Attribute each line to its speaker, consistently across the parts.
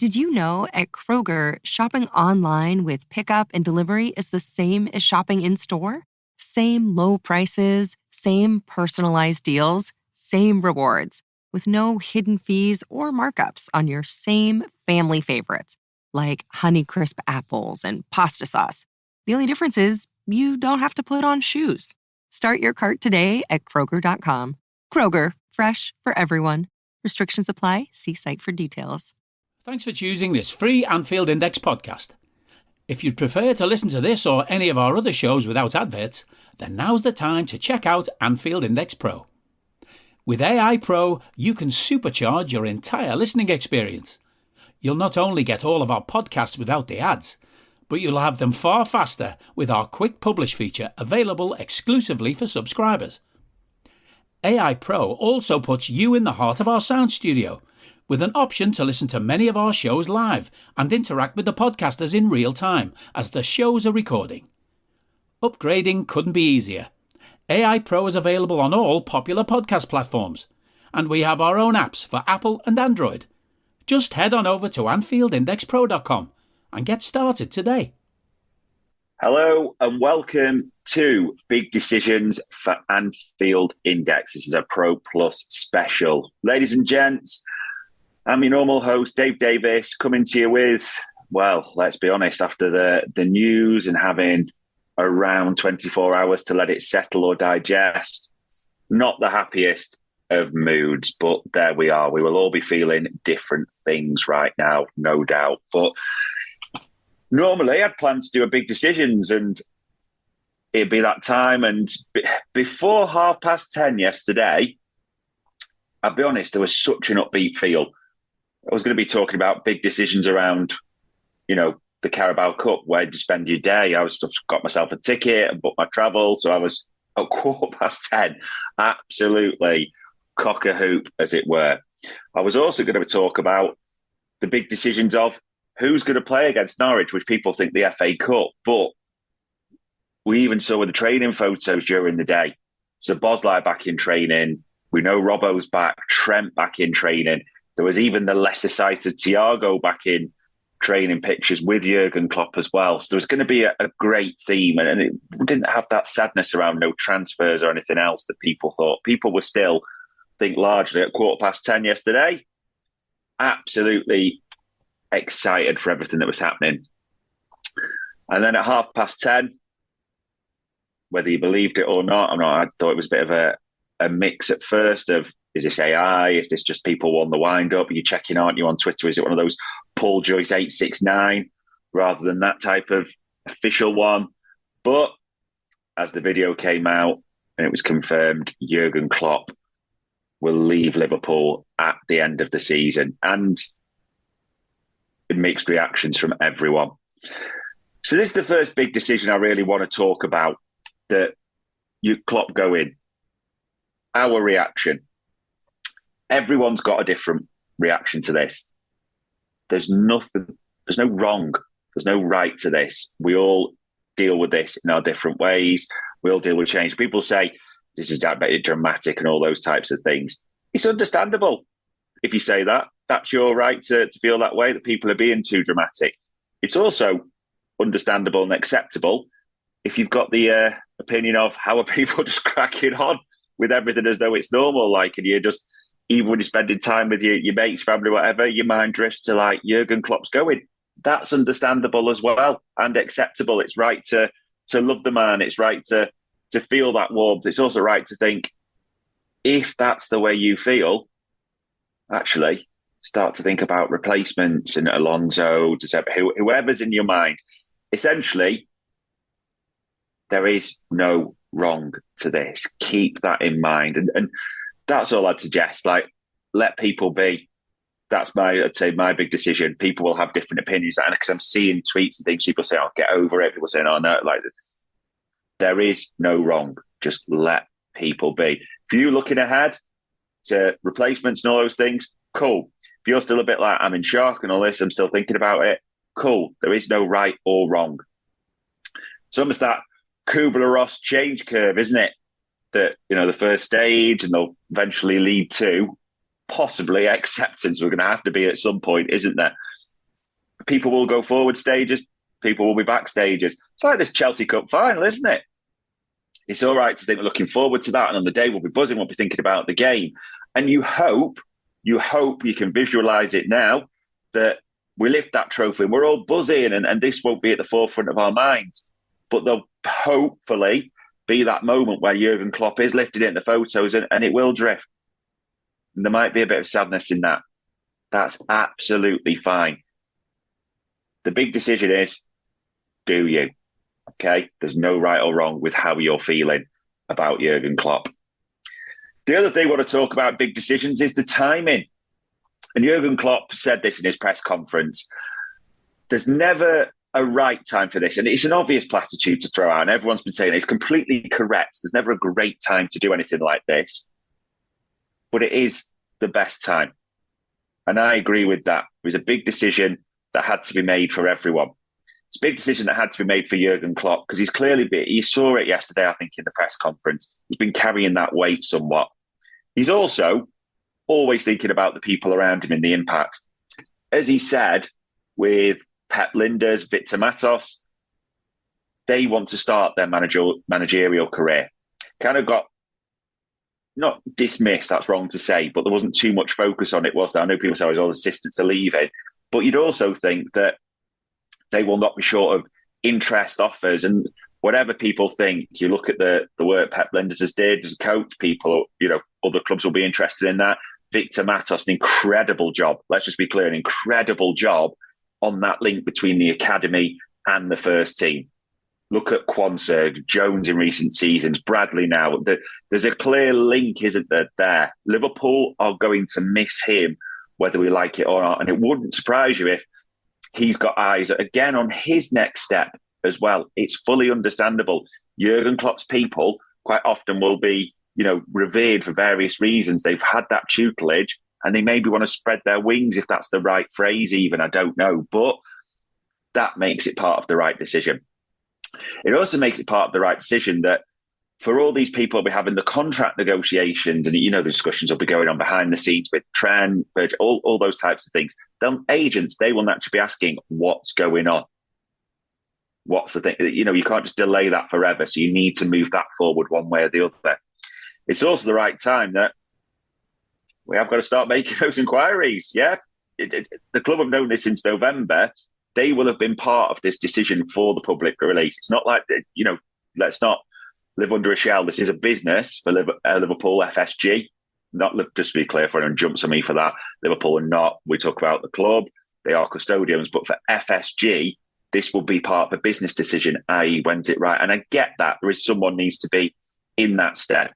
Speaker 1: Did you know at Kroger, shopping online with pickup and delivery is the same as shopping in-store? Same low prices, same personalized deals, same rewards, with no hidden fees or markups on your same family favorites, like Honeycrisp apples and pasta sauce. The only difference is you don't have to put on shoes. Start your cart today at Kroger.com. Kroger, fresh for everyone. Restrictions apply. See site for details.
Speaker 2: Thanks for choosing this free Anfield Index podcast. If you'd prefer to listen to this or any of our other shows without adverts, then now's the time to check out Anfield Index Pro. With AI Pro, you can supercharge your entire listening experience. You'll not only get all of our podcasts without the ads, but you'll have them far faster with our Quick Publish feature available exclusively for subscribers. AI Pro also puts you in the heart of our sound studio, with an option to listen to many of our shows live and interact with the podcasters in real time as the shows are recording. Upgrading couldn't be easier. AI Pro is available on all popular podcast platforms, and we have our own apps for Apple and Android. Just head on over to AnfieldIndexPro.com and get started today.
Speaker 3: Hello and welcome to Big Decisions for Anfield Index. This is a Pro Plus special. Ladies and gents, I'm your normal host, Dave Davis, coming to you with, well, let's be honest, after the news and having around 24 hours to let it settle or digest, not the happiest of moods, but there we are. We will all be feeling different things right now, no doubt. But normally I'd planned to do a Big Decisions and it'd be that time. And before 10:30 yesterday, I'll be honest, there was such an upbeat feel. I was going to be talking about big decisions around, the Carabao Cup, where to spend your day. I got myself a ticket and booked my travel. So I was at 10:15, absolutely cock-a-hoop, as it were. I was also going to talk about the big decisions of who's going to play against Norwich, which people think the FA Cup. But we even saw with the training photos during the day. So Bosley back in training. We know Robbo's back, Trent back in training. There was even the lesser-sighted Thiago back in training pictures with Jurgen Klopp as well. So there was going to be a great theme, and it didn't have that sadness around no transfers or anything else that people thought. People were still, I think, largely at 10:15 yesterday, absolutely excited for everything that was happening. And then at 10:30, whether you believed it or not, I thought it was a bit of a mix at first of, is this AI? Is this just people on the wind-up? Are you checking, aren't you, on Twitter? Is it one of those Paul Joyce 869 rather than that type of official one? But as the video came out and it was confirmed, Jurgen Klopp will leave Liverpool at the end of the season. And mixed reactions from everyone. So this is the first big decision I really want to talk about, that Klopp going. Our reaction. Everyone's got a different reaction to this. There's no wrong. There's no right to this. We all deal with this in our different ways. We all deal with change. People say this is dramatic and all those types of things. It's understandable if you say that. That's your right to feel that way, that people are being too dramatic. It's also understandable and acceptable if you've got the opinion of how are people just cracking on with everything as though it's normal, and you're just, even when you're spending time with your mates, family, whatever, your mind drifts to Jurgen Klopp's going. That's understandable as well and acceptable. It's right to love the man. It's right to feel that warmth. It's also right to think, if that's the way you feel, actually start to think about replacements and Alonso, whoever's in your mind. Essentially, there is no wrong to this. Keep that in mind. And that's all I'd suggest. Let people be. That's I'd say my big decision. People will have different opinions. And because I'm seeing tweets and things, people say, "Oh, get over it." People saying, "Oh, no," there is no wrong. Just let people be. If you're looking ahead to replacements and all those things, cool. If you're still a bit like, I'm in shock and all this, I'm still thinking about it, cool. There is no right or wrong. So almost that Kubler-Ross change curve, isn't it? That, the first stage, and they'll eventually lead to possibly acceptance. We're going to have to be at some point, isn't there? People will go forward stages, people will be back stages. It's like this Chelsea Cup final, isn't it? It's all right to think we're looking forward to that, and on the day we'll be buzzing, we'll be thinking about the game. And you hope you can visualise it now that we lift that trophy and we're all buzzing, and this won't be at the forefront of our minds. But there'll hopefully be that moment where Jurgen Klopp is lifted it in the photos and it will drift. And there might be a bit of sadness in that. That's absolutely fine. The big decision is, do you? Okay? There's no right or wrong with how you're feeling about Jurgen Klopp. The other thing I want to talk about big decisions is the timing. And Jurgen Klopp said this in his press conference. There's never a right time for this. And it's an obvious platitude to throw out. And everyone's been saying it's completely correct. There's never a great time to do anything like this. But it is the best time. And I agree with that. It was a big decision that had to be made for everyone. It's a big decision that had to be made for Jurgen Klopp because you saw it yesterday, I think, in the press conference. He's been carrying that weight somewhat. He's also always thinking about the people around him and the impact. As he said, with Pep Lijnders, Victor Matos, they want to start their managerial career. Kind of got, not dismissed, that's wrong to say, but there wasn't too much focus on it, was there? I know people say all the assistants are leaving, but you'd also think that they will not be short of interest offers. And whatever people think, you look at the work Pep Lijnders has did as a coach, people, other clubs will be interested in that. Victor Matos, an incredible job. Let's just be clear, an incredible job on that link between the academy and the first team. Look at Quansah, Jones in recent seasons, Bradley now. There's a clear link, isn't there? Liverpool are going to miss him, whether we like it or not. And it wouldn't surprise you if he's got eyes, again, on his next step as well. It's fully understandable. Jurgen Klopp's people quite often will be, revered for various reasons. They've had that tutelage and they maybe want to spread their wings, if that's the right phrase even, I don't know. But that makes it part of the right decision. It also makes it part of the right decision that for all these people we have in the contract negotiations, and the discussions will be going on behind the scenes with Trent, Virgil, all those types of things, then agents, they will naturally be asking what's going on. What's the thing? You can't just delay that forever. So you need to move that forward one way or the other. It's also the right time that we have got to start making those inquiries. Yeah. The club have known this since November. They will have been part of this decision for the public release. It's not like, let's not live under a shell. This is a business for Liverpool FSG. Not just to be clear, for anyone jumps on me for that. Liverpool are not. We talk about the club. They are custodians. But for FSG, this will be part of a business decision, i.e. when's it right? And I get that. There is someone needs to be in that stead.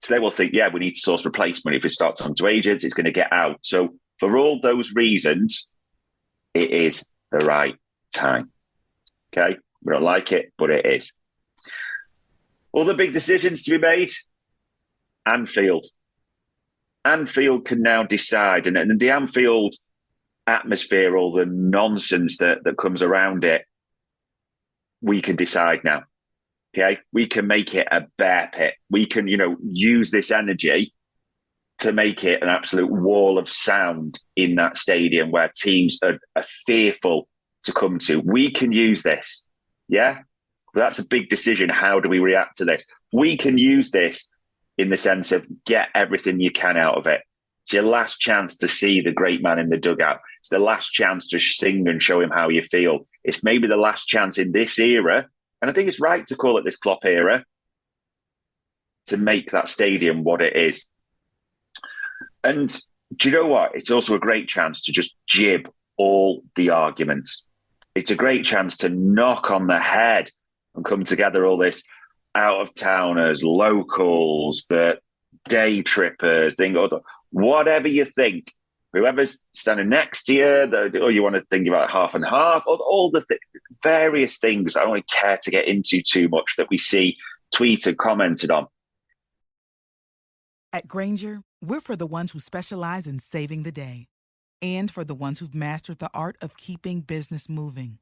Speaker 3: So they will think, yeah, we need to source replacement. If it starts on to agents, it's going to get out. So for all those reasons, it is the right time. Okay? We don't like it, but it is. Other big decisions to be made. Anfield. Anfield can now decide. And the Anfield atmosphere, all the nonsense that comes around it, we can decide now. Okay? We can make it a bear pit. We can, use this energy to make it an absolute wall of sound in that stadium where teams are fearful to come to. We can use this. Yeah? But that's a big decision. How do we react to this? We can use this in the sense of get everything you can out of it. It's your last chance to see the great man in the dugout. It's the last chance to sing and show him how you feel. It's maybe the last chance in this era, and I think it's right to call it this Klopp era, to make that stadium what it is. And do you know what? It's also a great chance to just jib all the arguments. It's a great chance to knock on the head and come together all this out-of-towners, locals, the day trippers, whatever you think, whoever's standing next to you, or you want to think about half and half, all the various things I don't really care to get into too much that we see tweeted, commented on.
Speaker 4: At Grainger, we're for the ones who specialize in saving the day and for the ones who've mastered the art of keeping business moving.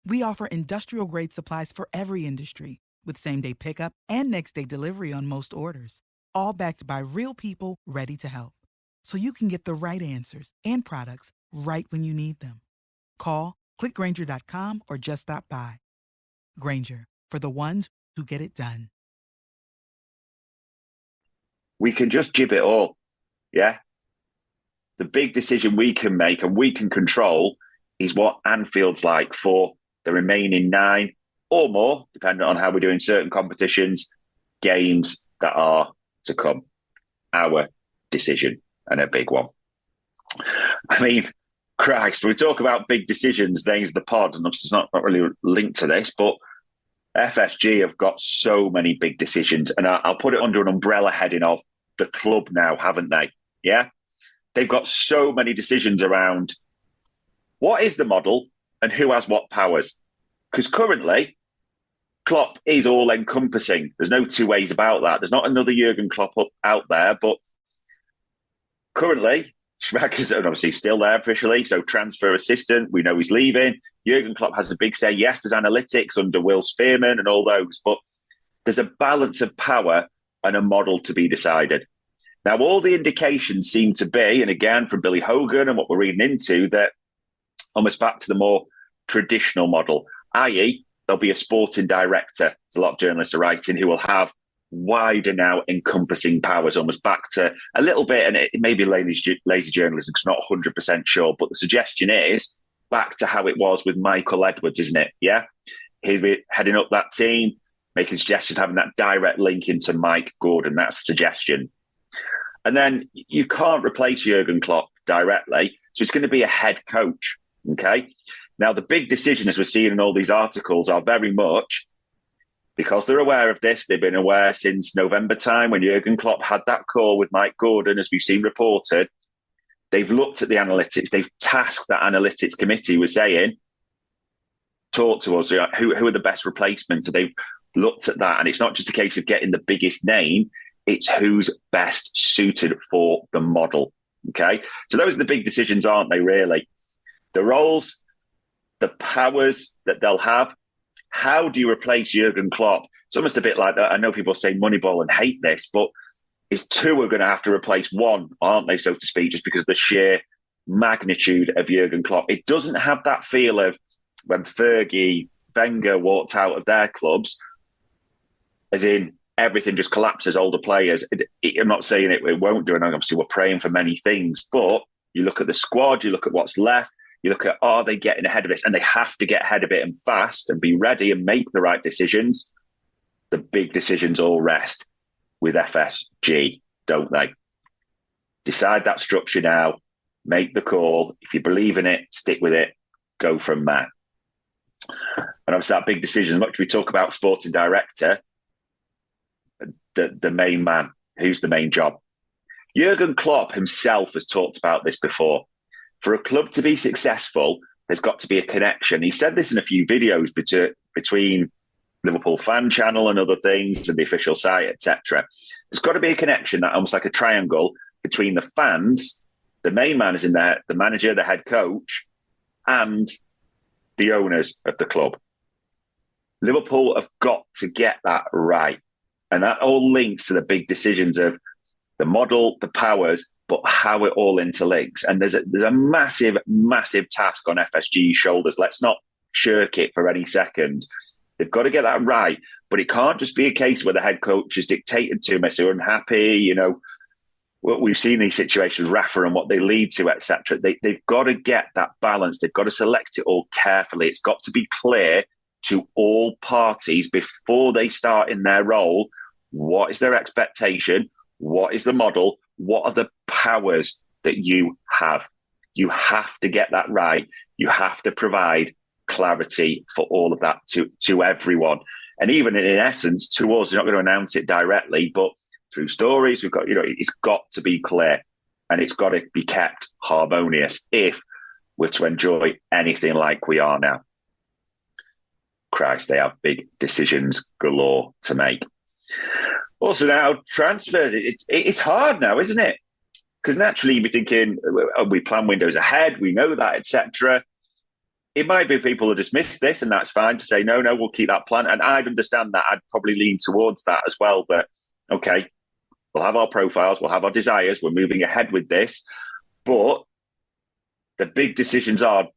Speaker 4: We offer industrial-grade supplies for every industry with same-day pickup and next-day delivery on most orders, all backed by real people ready to help. So you can get the right answers and products right when you need them. Call, click Grainger.com, or just stop by. Grainger, for the ones who get it done.
Speaker 3: We can just jib it all, yeah? The big decision we can make and we can control is what Anfield's like for the remaining 9 or more, depending on how we're doing certain competitions, games that are to come. Our decision, and a big one. I mean, Christ, we talk about big decisions, names of the pod, and it's not really linked to this, but FSG have got so many big decisions, and I'll put it under an umbrella heading of the club now, haven't they? Yeah? They've got so many decisions around what is the model and who has what powers. Because currently, Klopp is all-encompassing. There's no two ways about that. There's not another Jurgen Klopp out there, but currently, Schmacker's obviously still there officially, so transfer assistant, we know he's leaving. Jurgen Klopp has a big say. Yes, there's analytics under Will Spearman and all those, but there's a balance of power and a model to be decided. Now, all the indications seem to be, and again, from Billy Hogan and what we're reading into, that almost back to the more traditional model, i.e., there'll be a sporting director, as a lot of journalists are writing, who will have wider now encompassing powers, almost back to a little bit, and it may be lazy journalism because I'm not 100% sure, but the suggestion is back to how it was with Michael Edwards, isn't it? Yeah? He'll be heading up that team, making suggestions, having that direct link into Mike Gordon. That's the suggestion. And then you can't replace Jurgen Klopp directly, so it's going to be a head coach, okay? Now, the big decision, as we're seeing in all these articles, are very much, because they're aware of this, they've been aware since November time when Jurgen Klopp had that call with Mike Gordon, as we've seen reported. They've looked at the analytics. They've tasked that analytics committee with saying, talk to us, who are the best replacements? So they've looked at that, and it's not just a case of getting the biggest name, it's who's best suited for the model, okay? So those are the big decisions, aren't they, really? The roles, the powers that they'll have. How do you replace Jurgen Klopp? It's almost a bit like that. I know people say Moneyball and hate this, but is 2 are going to have to replace 1, aren't they, so to speak, just because of the sheer magnitude of Jurgen Klopp. It doesn't have that feel of when Fergie, Wenger walked out of their clubs, as in everything just collapses, older players. I'm not saying it won't do, and obviously we're praying for many things, but you look at the squad, you look at what's left, you look at, are they getting ahead of this? And they have to get ahead of it and fast and be ready and make the right decisions. The big decisions all rest with FSG, don't they? Decide that structure now, make the call. If you believe in it, stick with it, go from there. And obviously that big decision, as much as we talk about sporting director, the main man, who's the main job? Jurgen Klopp himself has talked about this before. For a club to be successful, there's got to be a connection. He said this in a few videos between Liverpool fan channel and other things and the official site, etc. There's got to be a connection, that almost like a triangle between the fans, the main man is in there, the manager, the head coach, and the owners of the club. Liverpool have got to get that right. And that all links to the big decisions of the model, the powers, but how it all interlinks. And there's a massive, massive task on FSG's shoulders. Let's not shirk it for any second. They've got to get that right. But it can't just be a case where the head coach is dictated to them, they're unhappy, you know. We've seen these situations, Rafa and what they lead to, etc. They've got to get that balance. They've got to select it all carefully. It's got to be clear to all parties before they start in their role. What is their expectation? What is the model? What are the powers that you have? You have to get that right. You have to provide clarity for all of that to everyone. And even in essence, to us, you're not going to announce it directly, but through stories, we've got, it's got to be clear and it's got to be kept harmonious if we're to enjoy anything like we are now. Christ, they have big decisions galore to make. Also now, transfers, it's hard now, isn't it? Because naturally you'd be thinking, we plan windows ahead, we know that, etc. It might be people who dismiss this, and that's fine to say, no, we'll keep that plan. And I'd understand that. I'd probably lean towards that as well, that, okay, we'll have our profiles, we'll have our desires, we're moving ahead with this. But the big decisions are,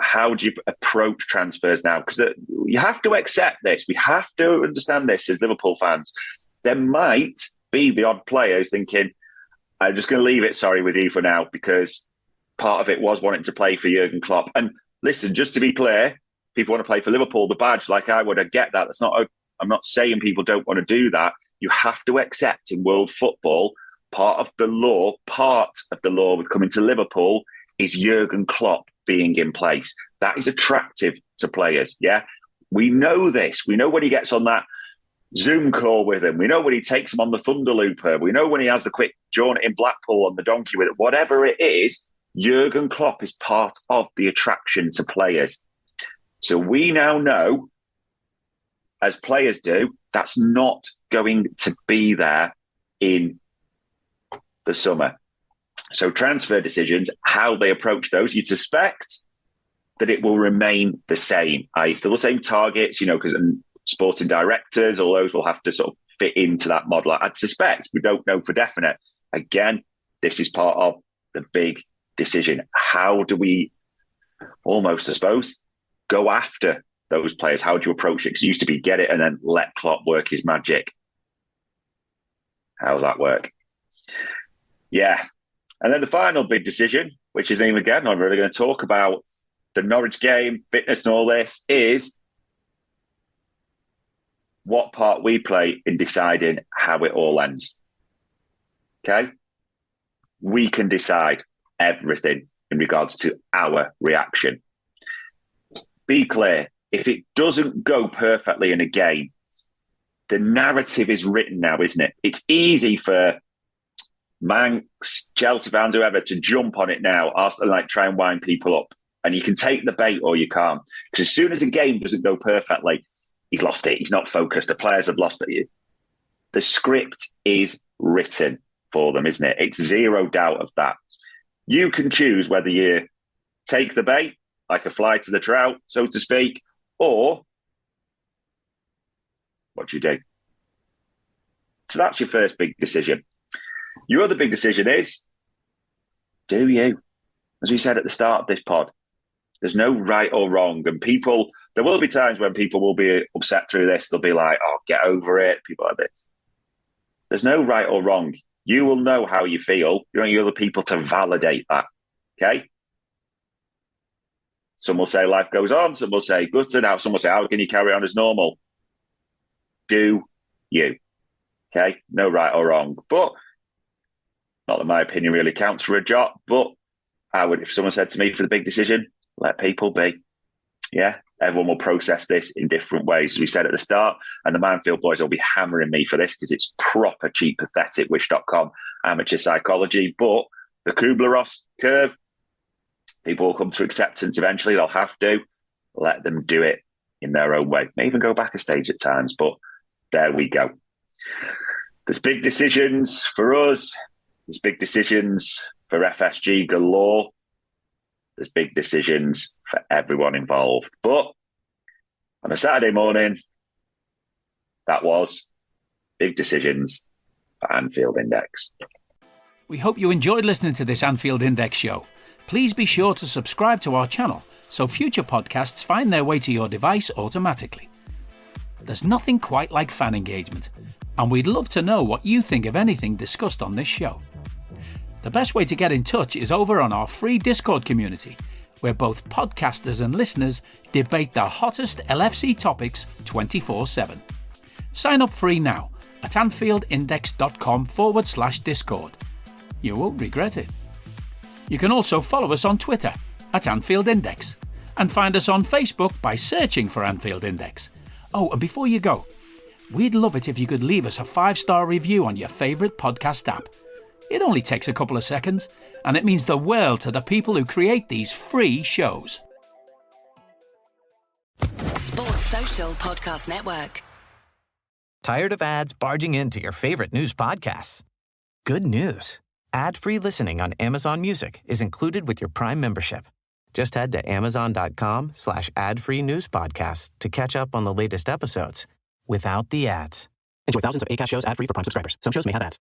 Speaker 3: how do you approach transfers now? Because you have to accept this. We have to understand this as Liverpool fans. There might be the odd players thinking, I'm just going to leave it, with you for now, because part of it was wanting to play for Jurgen Klopp. And listen, just to be clear, people want to play for Liverpool, the badge, like I would. I get that. I'm not saying people don't want to do that. You have to accept in world football, part of the law with coming to Liverpool is Jurgen Klopp being in place. That is attractive to players, yeah? We know this. We know when he gets on that Zoom call with him. We know when he takes him on the Thunderlooper. We know when he has the quick jaunt in Blackpool on the donkey with it. Whatever it is, Jurgen Klopp is part of the attraction to players. So we now know, as players do, that's not going to be there in the summer. So transfer decisions, how they approach those, you'd suspect that it will remain the same. Still the same targets, because sporting directors, all those will have to sort of fit into that model. I'd suspect, we don't know for definite. Again, this is part of the big decision. How do we almost, I suppose, go after those players? How do you approach it? Because it used to be get it and then let Klopp work his magic. How does that work? Yeah. And then the final big decision, which is again, not really going to talk about the Norwich game, fitness and all this, is what part we play in deciding how it all ends. Okay? We can decide everything in regards to our reaction. Be clear, if it doesn't go perfectly in a game, the narrative is written now, isn't it? It's easy for Manx, Chelsea fans, whoever, to jump on it now, try and wind people up. And you can take the bait or you can't. Because as soon as a game doesn't go perfectly, he's lost it. He's not focused. The players have lost it. The script is written for them, isn't it? It's zero doubt of that. You can choose whether you take the bait, like a fly to the trout, so to speak, or what do you do? So that's your first big decision. Your other big decision is, do you? As we said at the start of this pod, there's no right or wrong. And there will be times when people will be upset through this. They'll be like, oh, get over it. People like this. There's no right or wrong. You will know how you feel. You want other people to validate that. Okay? Some will say life goes on. Some will say gutter now. Some will say, how can you carry on as normal? Do you? Okay? No right or wrong. But not that my opinion really counts for a jot, but I would, if someone said to me for the big decision, let people be. Yeah, everyone will process this in different ways, as we said at the start. And the Anfield boys will be hammering me for this because it's proper cheap, pathetic, wish.com amateur psychology. But the Kubler-Ross curve, people will come to acceptance eventually. They'll have to let them do it in their own way. May even go back a stage at times, but there we go. There's big decisions for us. There's big decisions for FSG galore. There's big decisions for everyone involved. But on a Saturday morning, that was big decisions for Anfield Index.
Speaker 2: We hope you enjoyed listening to this Anfield Index show. Please be sure to subscribe to our channel so future podcasts find their way to your device automatically. There's nothing quite like fan engagement, and we'd love to know what you think of anything discussed on this show. The best way to get in touch is over on our free Discord community, where both podcasters and listeners debate the hottest LFC topics 24/7. Sign up free now at AnfieldIndex.com/Discord. You won't regret it. You can also follow us on Twitter at Anfield Index and find us on Facebook by searching for Anfield Index. Oh, and before you go, we'd love it if you could leave us a 5-star review on your favourite podcast app. It only takes a couple of seconds, and it means the world to the people who create these free shows.
Speaker 5: Sports Social Podcast Network.
Speaker 6: Tired of ads barging into your favorite news podcasts? Good news. Ad-free listening on Amazon Music is included with your Prime membership. Just head to amazon.com/ad-free news podcasts to catch up on the latest episodes without the ads. Enjoy thousands of Acast shows ad-free for Prime subscribers. Some shows may have ads.